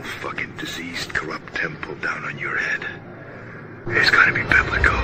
whole fucking diseased, corrupt temple down on your head. It's gotta be biblical.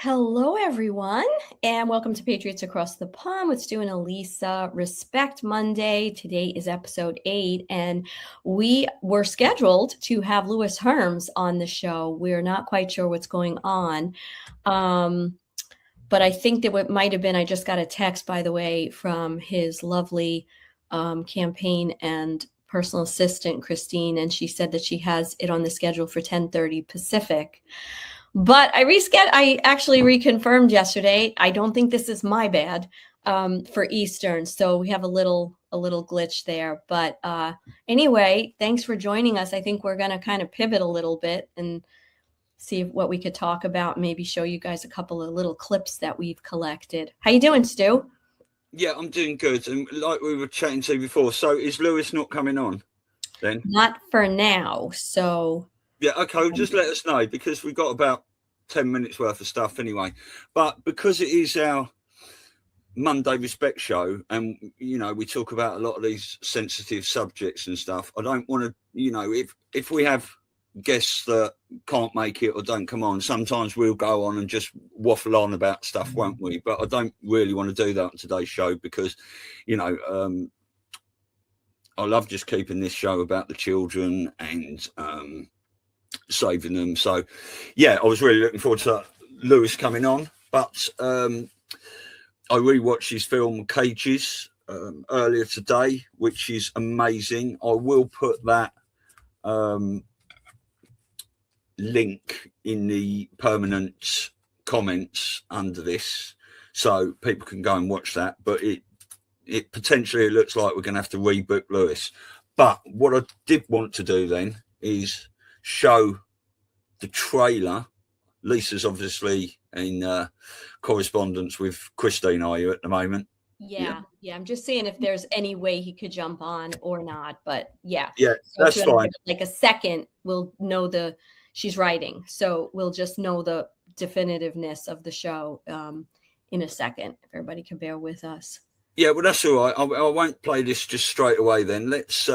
Hello, everyone, and welcome to Patriots Across the Pond. Let's do an ELISA Respect Monday. Today is episode 8, and we were scheduled to have Lewis Herms on the show. We're not quite sure what's going on, but I think that what might have been, I just got a text, by the way, from his lovely campaign and personal assistant, Christine, and she said that she has it on the schedule for 10:30 Pacific. But I actually reconfirmed yesterday. I don't think this is my bad for Eastern. So we have a little glitch there. But anyway, thanks for joining us. I think we're going to kind of pivot a little bit and see what we could talk about. Maybe show you guys a couple of little clips that we've collected. How you doing, Stu? Yeah, I'm doing good. And like we were chatting to before, so is Lewis not coming on then? Not for now. So... Yeah, okay, well, just let us know because we've got about 10 minutes worth of stuff anyway. But because it is our Monday Respect show and, you know, we talk about a lot of these sensitive subjects and stuff, I don't want to, you know, if we have guests that can't make it or don't come on, sometimes we'll go on and just waffle on about stuff, won't we? But I don't really want to do that on today's show because, you know, I love just keeping this show about the children and saving them. So yeah, I was really looking forward to Lewis coming on, but I rewatched his film Cages earlier today, which is amazing. I will put that link in the permanent comments under this so people can go and watch that, but it potentially looks like we're going to have to rebook Lewis. But what I did want to do then is show the trailer. Lisa's obviously in correspondence with Christine, are you, at the moment? Yeah. I'm just seeing if there's any way he could jump on or not, but yeah, so that's fine. Like a second, we'll know she's writing, so we'll just know the definitiveness of the show in a second. If everybody can bear with us. Yeah, well, that's all right. I won't play this just straight away then. Let's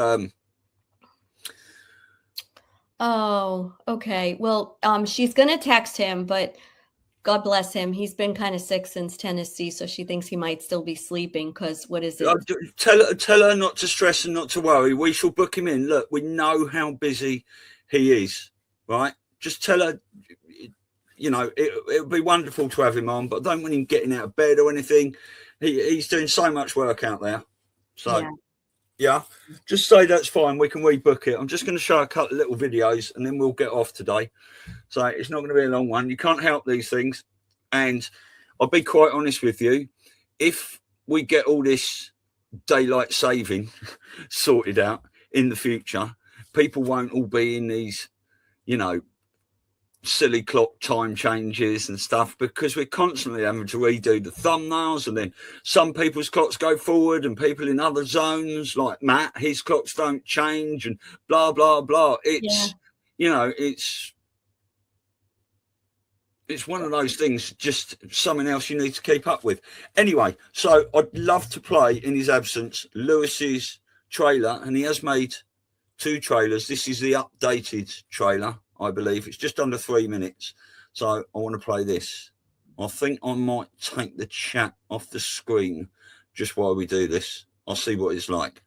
Oh, okay. Well, she's going to text him, but God bless him. He's been kind of sick since Tennessee, so she thinks he might still be sleeping because what is it? Tell her not to stress and not to worry. We shall book him in. Look, we know how busy he is, right? Just tell her, you know, it would be wonderful to have him on, but I don't want him getting out of bed or anything. He's doing so much work out there. So yeah, just say that's fine. We can rebook it. I'm just going to show a couple of little videos and then we'll get off today. So it's not going to be a long one. You can't help these things. And I'll be quite honest with you. If we get all this daylight saving sorted out in the future, people won't all be in these, you know, silly clock time changes and stuff, because we're constantly having to redo the thumbnails, and then some people's clocks go forward and people in other zones like Matt, his clocks don't change, and blah blah blah. It's you know, it's one of those things, just something else you need to keep up with. Anyway, so I'd love to play in his absence Lewis's trailer, and he has made 2 trailers. This is the updated trailer, I believe. It's just under 3 minutes. So I want to play this. I think I might take the chat off the screen just while we do this. I'll see what it's like.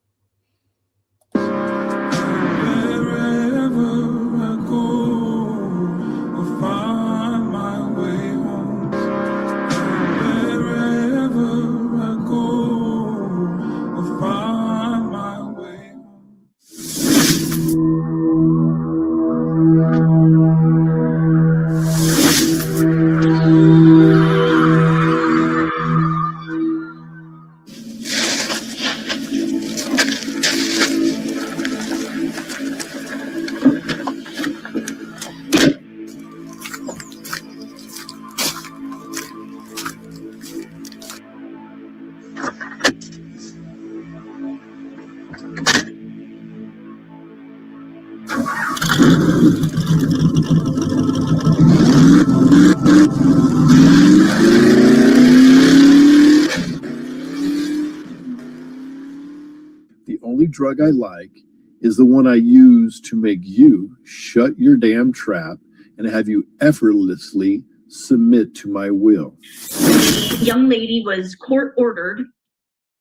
The only drug I like is the one I use to make you shut your damn trap and have you effortlessly submit to my will. The young lady was court ordered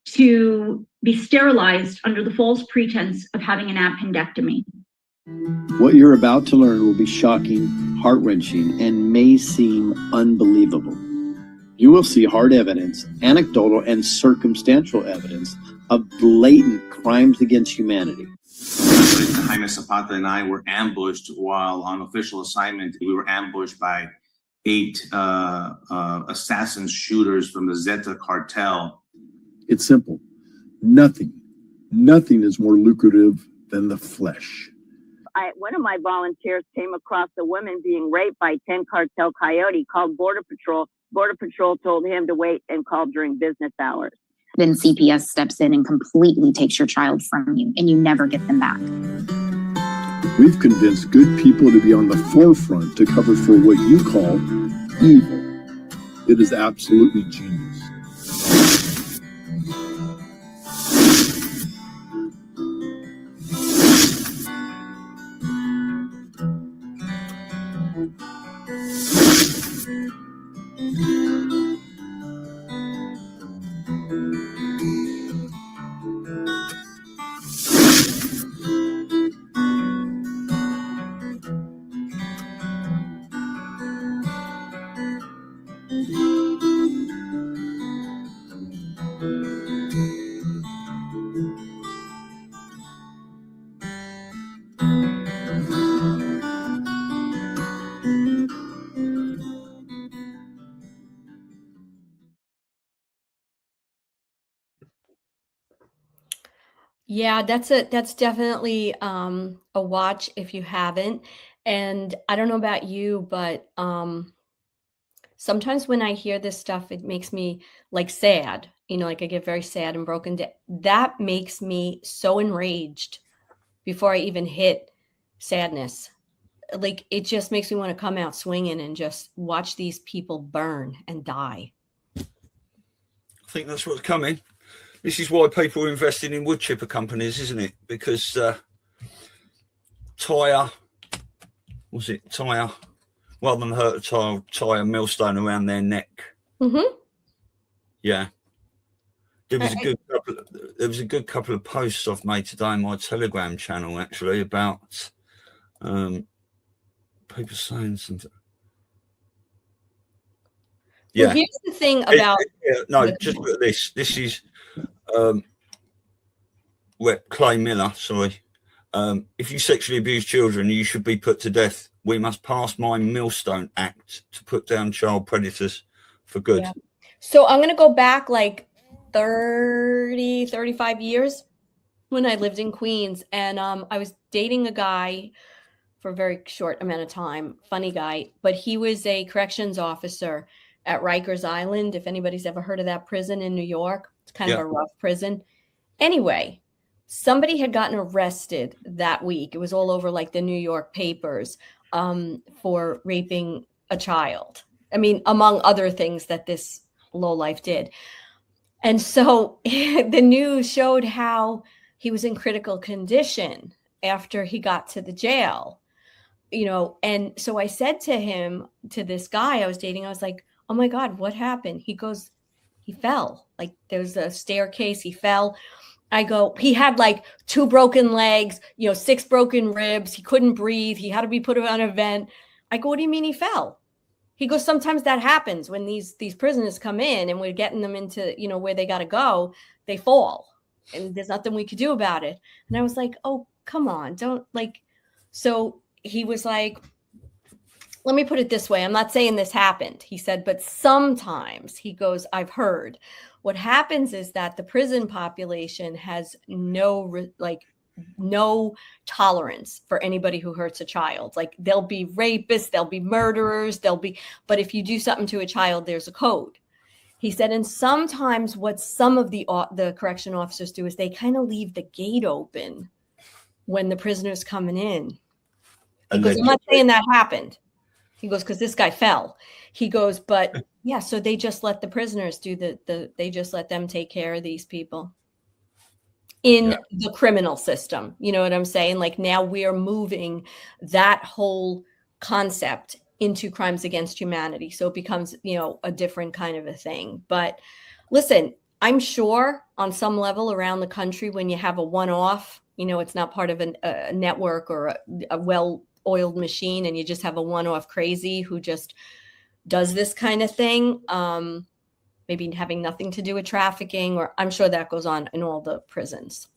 to be sterilized under the false pretense of having an appendectomy. What you're about to learn will be shocking, heart-wrenching, and may seem unbelievable. You will see hard evidence, anecdotal and circumstantial evidence of blatant crimes against humanity. Jaime Zapata and I were ambushed while on official assignment. We were ambushed by 8 assassin shooters from the Zeta cartel. It's simple. Nothing is more lucrative than the flesh. One of my volunteers came across a woman being raped by 10 cartel coyote, called Border Patrol. Border Patrol told him to wait and call during business hours. Then CPS steps in and completely takes your child from you, and you never get them back. We've convinced good people to be on the forefront to cover for what you call evil. It is absolutely genius. Yeah, that's definitely a watch if you haven't. And I don't know about you, but sometimes when I hear this stuff, it makes me like sad. You know, like I get very sad and broken down. That makes me so enraged before I even hit sadness. Like it just makes me want to come out swinging and just watch these people burn and die. I think that's what's coming. This is why people are investing in wood chipper companies, isn't it? Because Tyre, rather than hurt a child, tie a millstone around their neck. Mm-hmm. Yeah. There was a good couple of posts I've made today on my Telegram channel, actually, about people saying something. Yeah. Well, here's the thing about just look at this. This is Clay Miller, sorry. If you sexually abuse children, you should be put to death. We must pass my Millstone Act to put down child predators for good. Yeah. So I'm going to go back like 30, 35 years when I lived in Queens, and I was dating a guy for a very short amount of time, funny guy, but he was a corrections officer at Rikers Island. If anybody's ever heard of that prison in New York, it's kind of a rough prison. Anyway, somebody had gotten arrested that week. It was all over like the New York papers for raping a child. I mean, among other things that this lowlife did. And so the news showed how he was in critical condition after he got to the jail, you know. And so I said to him, to this guy I was dating, I was like, oh my God, what happened? He goes, he fell. Like there was a staircase, he fell. I go, he had like 2 broken legs, you know, 6 broken ribs. He couldn't breathe. He had to be put on a vent. I go, what do you mean he fell? He goes, sometimes that happens when these prisoners come in and we're getting them into, you know, where they got to go, they fall and there's nothing we could do about it. And I was like, oh, come on, don't like, so he was like, let me put it this way. I'm not saying this happened. He said, but sometimes, he goes, I've heard what happens is that the prison population has no tolerance for anybody who hurts a child. Like there'll be rapists, there'll be murderers, but if you do something to a child, there's a code. He said, and sometimes what some of the correction officers do is they kind of leave the gate open when the prisoner's coming in. He goes, I'm not saying that happened. He goes, because this guy fell. He goes, but yeah, so they just let the prisoners do they just let them take care of these people in the criminal system. You know what I'm saying? Like now we're moving that whole concept into crimes against humanity. So it becomes, you know, a different kind of a thing. But listen, I'm sure on some level around the country, when you have a one-off, you know, it's not part of a network or a well-oiled machine, and you just have a one-off crazy who just does this kind of thing, maybe having nothing to do with trafficking, or I'm sure that goes on in all the prisons.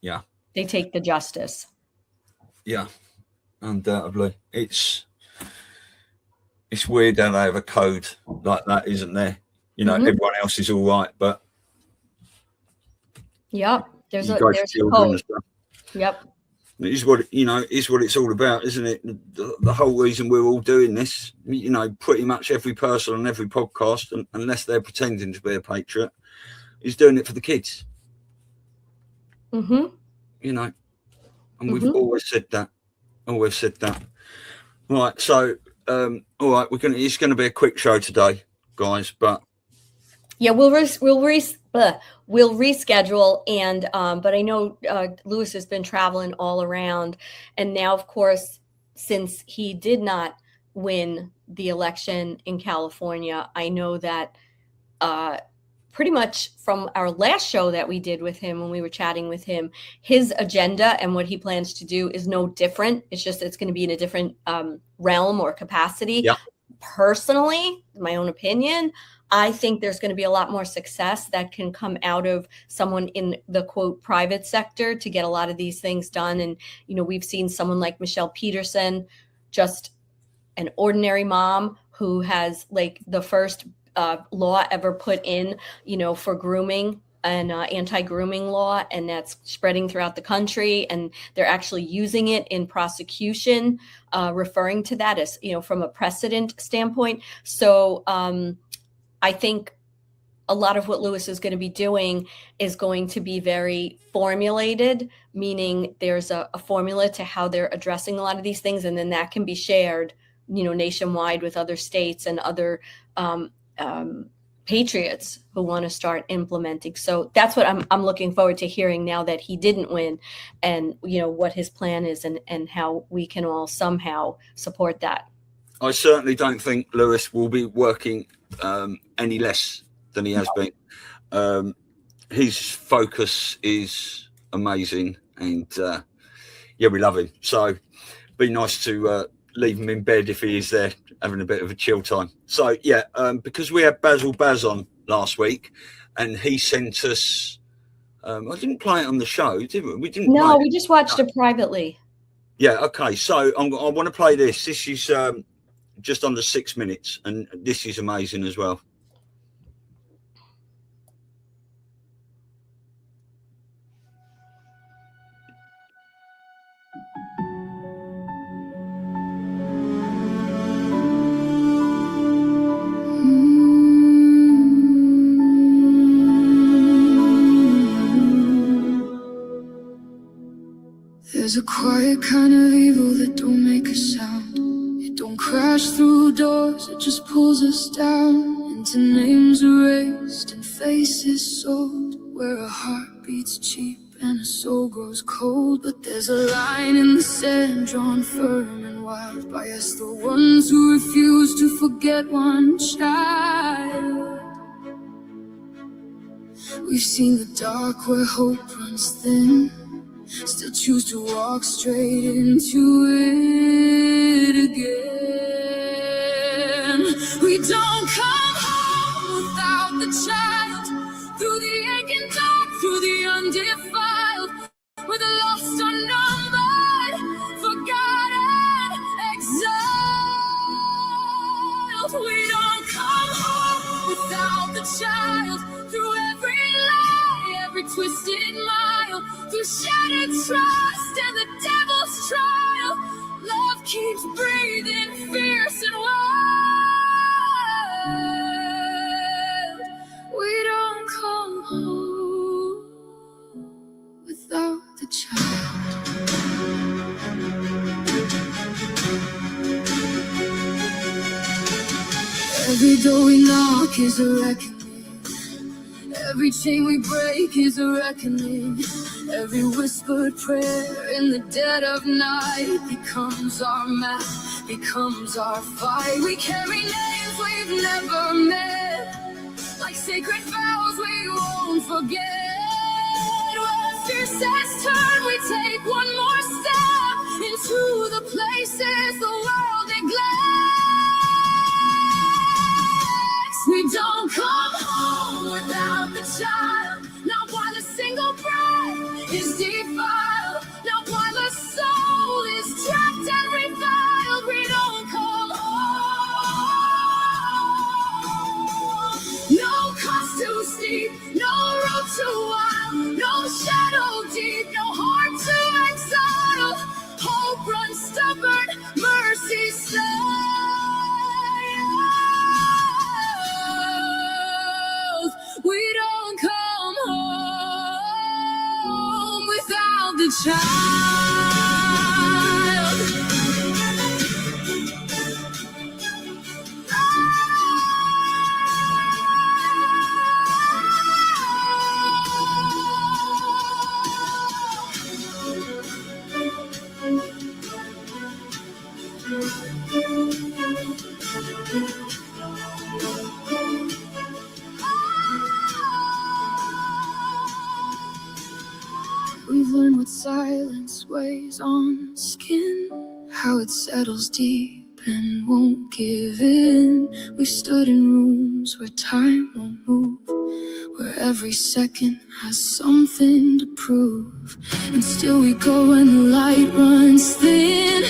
Yeah. They take the justice. Yeah, undoubtedly. It's weird how they have a code like that, isn't there? You know, everyone else is all right, but yep, there's a code. Yep. It's what, you know, it's what it's all about, isn't it? The whole reason we're all doing this, you know, pretty much every person on every podcast, unless they're pretending to be a patriot, is doing it for the kids. You know, and we've always said that. Right, so all right, it's going to be a quick show today, guys, but yeah, we'll reschedule, and but I know Lewis has been traveling all around, and now, of course, since he did not win the election in California, I know that pretty much from our last show that we did with him, when we were chatting with him, his agenda and what he plans to do is no different. It's just it's going to be in a different realm or capacity. Yeah. Personally, my own opinion, I think there's going to be a lot more success that can come out of someone in the quote private sector to get a lot of these things done. And, you know, we've seen someone like Michelle Peterson, just an ordinary mom who has like the first law ever put in, you know, for grooming, an anti-grooming law, and that's spreading throughout the country, and they're actually using it in prosecution, referring to that as, you know, from a precedent standpoint. So I think a lot of what Lewis is going to be doing is going to be very formulated, meaning there's a formula to how they're addressing a lot of these things, and then that can be shared, you know, nationwide with other states and other patriots who want to start implementing. So that's what I'm looking forward to hearing now that he didn't win, and, you know, what his plan is and how we can all somehow support that. I certainly don't think Lewis will be working any less than he has been. His focus is amazing, and yeah, we love him. So be nice to leave him in bed if he is there having a bit of a chill time. So yeah, because we had Basil Baz on last week, and he sent us I didn't play it on the show, did we? We didn't. No, play we just watched it privately. Yeah. Okay. So I want to play this. This is just under 6 minutes, and this is amazing as well. There's a quiet kind of evil that don't make a sound. It don't crash through doors, it just pulls us down into names erased and faces sold, where a heart beats cheap and a soul grows cold. But there's a line in the sand drawn firm and wild by us, the ones who refuse to forget one child. We've seen the dark where hope runs thin, still choose to walk straight into it again. We don't come home without the child, through the aching dark, through the undefiled, we're the lost, unnumbered, forgotten, exiled. We don't come home without the child, through every lie, every twisted mile, through shattered trust and the devil's trial, love keeps breathing fierce and wild. We don't come home without the child. Every door we knock is a reckoning, every chain we break is a reckoning. Every whispered prayer in the dead of night becomes our map, becomes our fight. We carry names we've never met, like sacred vows we won't forget. Where fear says turn, we take one more step into the places the world neglects. We don't come home without the child, not while a single breath is defiled, not while a soul is trapped and reviled. We don't come home. No cost too steep, no road too wild, no shadow deep, no heart to exile. Hope runs stubborn, mercy slows. We don't come home without the child. We've learned what silence weighs on skin, how it settles deep and won't give in. We've stood in rooms where time won't move, where every second has something to prove, and still we go when the light runs thin.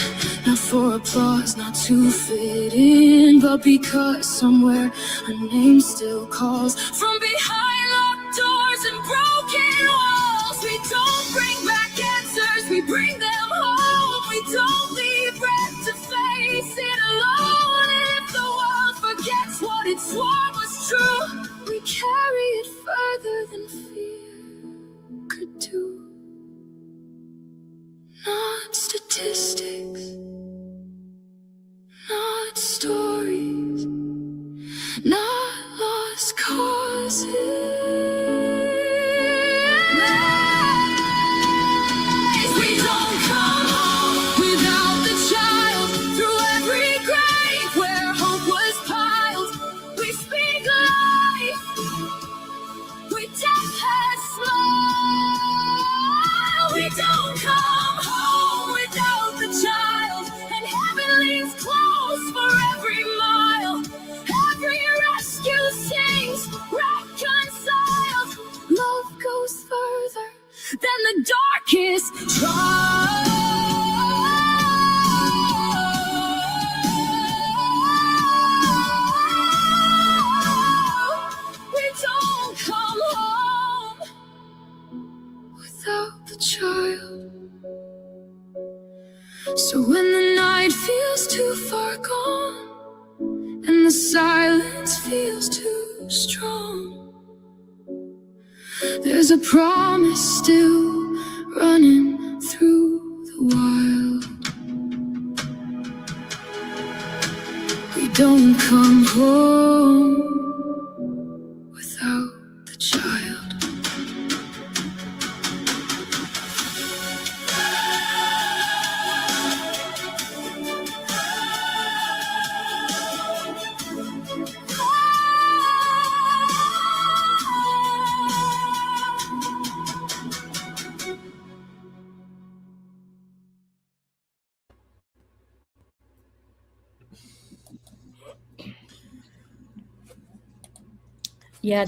Not for applause, not to fit in, but because somewhere a name still calls from behind locked doors and broken walls. We don't bring back answers, we bring them home. We don't leave breath to face it alone. And if the world forgets what it swore was true, we carry it further than fear could do. Not statistics, not stories, not lost causes. We don't come home without the child, through every grave where hope was piled. We speak life where death has smiled. We don't come home without the child, and heaven leans close for every mile, every rest too far gone, and the silence feels too strong. There's a promise still running through the wild. We don't come home without the child. Yeah,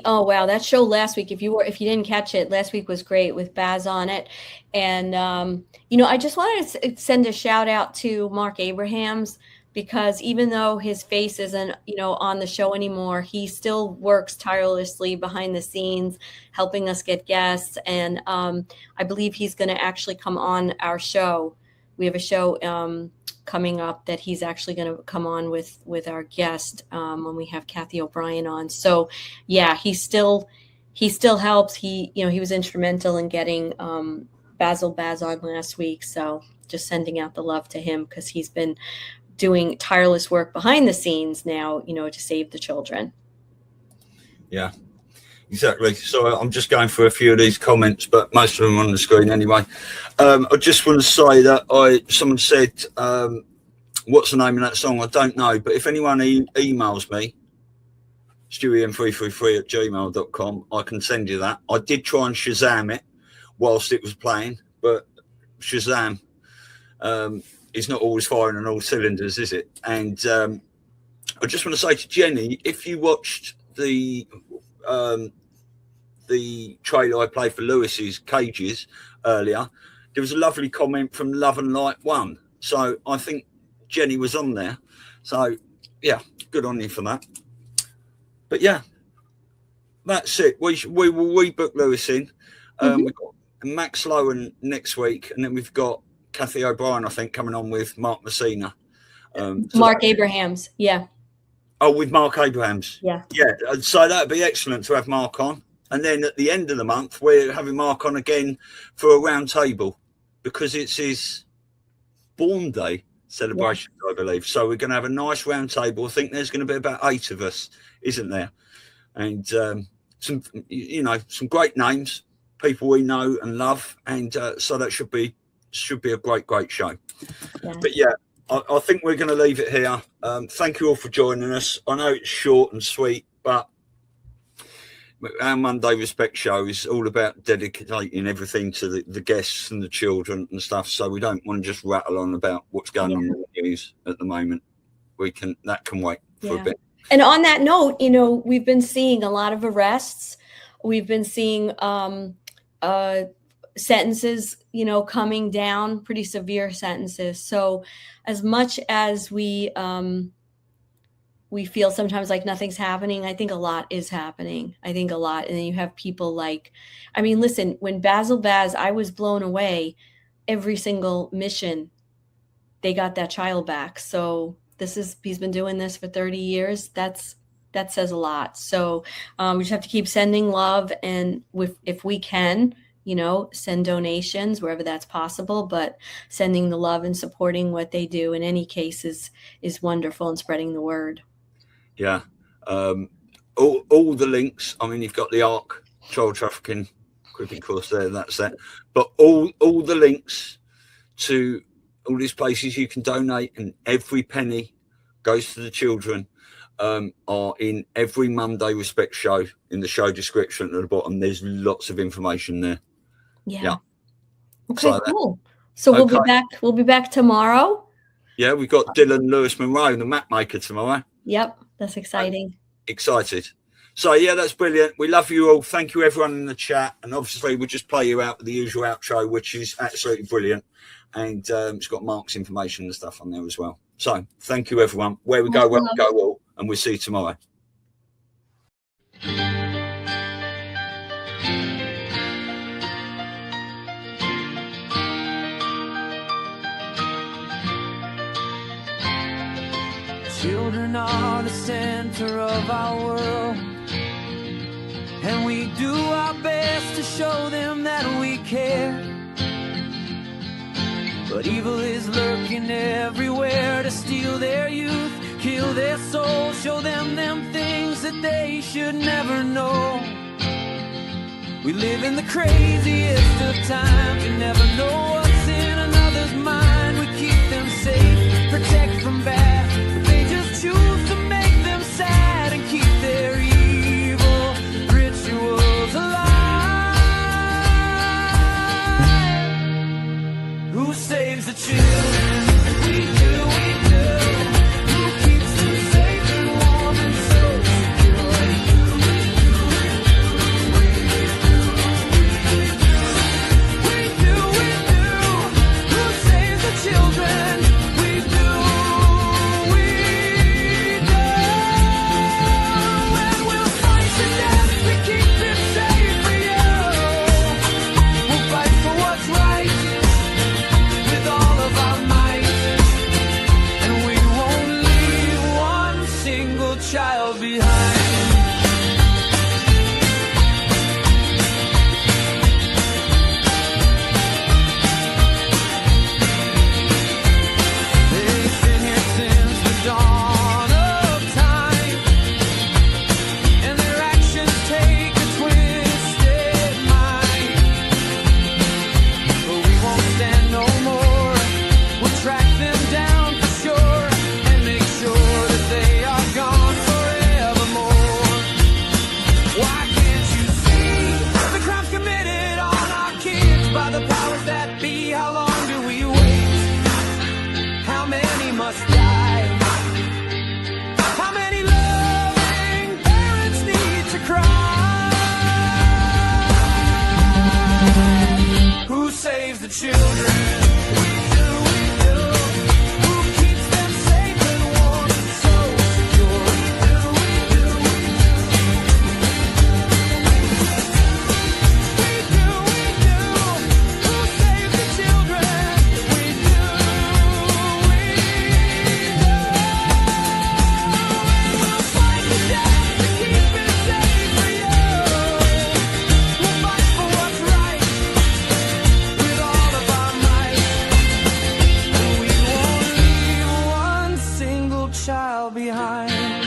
oh wow, that show last week, if you didn't catch it, last week was great with Baz on it. And I just wanted to send a shout out to Mark Abrahams, because even though his face isn't, on the show anymore, he still works tirelessly behind the scenes, helping us get guests. And I believe he's going to actually come on our show. We have a show coming up that he's actually going to come on with our guest when we have Kathy O'Brien on. So yeah, he still helps. He was instrumental in getting Basil Baz on last week. So just sending out the love to him, because he's been doing tireless work behind the scenes now, to save the children. Yeah, exactly. So I'm just going through a few of these comments, but most of them are on the screen anyway. I just want to say that someone said, what's the name of that song? I don't know, but if anyone emails me, stewie333@gmail.com, I can send you that. I did try and Shazam it whilst it was playing, but Shazam is not always firing on all cylinders, is it? And I just want to say to Jenny, if you watched the trailer I played for Lewis's Cages earlier, there was a lovely comment from Love and Light 1. So I think Jenny was on there. So yeah, good on you for that. But yeah, that's it. We will rebook Lewis in. We've got Max Lowen next week, and then we've got Kathy O'Brien, I think, coming on with Mark Messina. Mark Abrahams, yeah. Oh, with Mark Abrahams. Yeah. Yeah, so that'd be excellent to have Mark on. And then at the end of the month, we're having Mark on again for a round table, because it's his born day celebration, I believe. So we're going to have a nice round table. I think there's going to be about 8 of us, isn't there? And some great names, people we know and love. And so that should be a great show. Yeah. But yeah, I think we're going to leave it here. Thank you all for joining us. I know it's short and sweet, but our Monday Respect show is all about dedicating everything to the guests and the children and stuff. So we don't want to just rattle on about what's going on in the news at the moment. That can wait for a bit. And on that note, we've been seeing a lot of arrests. We've been seeing sentences, coming down, pretty severe sentences. So as much as we feel sometimes like nothing's happening, I think a lot is happening. I think a lot. And then you have people listen, when Basil Baz, I was blown away. Every single mission, they got that child back. So he's been doing this for 30 years. That says a lot. So we just have to keep sending love, and if we can, send donations wherever that's possible, but sending the love and supporting what they do in any case is wonderful, and spreading the word. Yeah. All the links. I mean, you've got the ARC child trafficking equipping course there. That's it. But all the links to all these places you can donate, and every penny goes to the children, are in every Monday Respect show in the show description at the bottom. There's lots of information there. Yeah. Okay, cool. So we'll be back tomorrow. Yeah, we've got Dylan Lewis Monroe, the map maker, tomorrow. Yep, that's exciting. Excited. So yeah, that's brilliant. We love you all. Thank you everyone in the chat, and obviously we'll just play you out with the usual outro, which is absolutely brilliant, and it's got Mark's information and stuff on there as well. So thank you everyone. Where we go, where we go all, and we'll see you tomorrow. Children are the center of our world, and we do our best to show them that we care. But evil is lurking everywhere to steal their youth, kill their soul, show them things that they should never know. We live in the craziest of times, you never know what's in another's mind. We keep them safe, protect from bad, but they just choose to make them sad and keep their evil rituals alive. Who saves the children? We do, we do. Who keeps them safe and warm and so secure? We do, we do. Who saves the children? We do, we do. And we'll fight to death to keep it safe for you. We'll fight for what's right with all of our might, and we won't leave one single child behind. They've been here since the dawn of time, and their actions take a twisted mind. But we won't stand no more. We'll track them down for sure and make sure that they are gone forevermore. Why can't you see the crimes committed on our kids by the powers that be? How long do we wait? How many must die? How many loving parents need to cry? Who saves the children? We do, we do. Who keeps them safe and warm and so secure? We do, we do. We do, we do. Who saves the children? We do, we do. We'll fight to death to keep it safe for you. We'll fight for what's right with all of our might, and we won't leave one single child behind.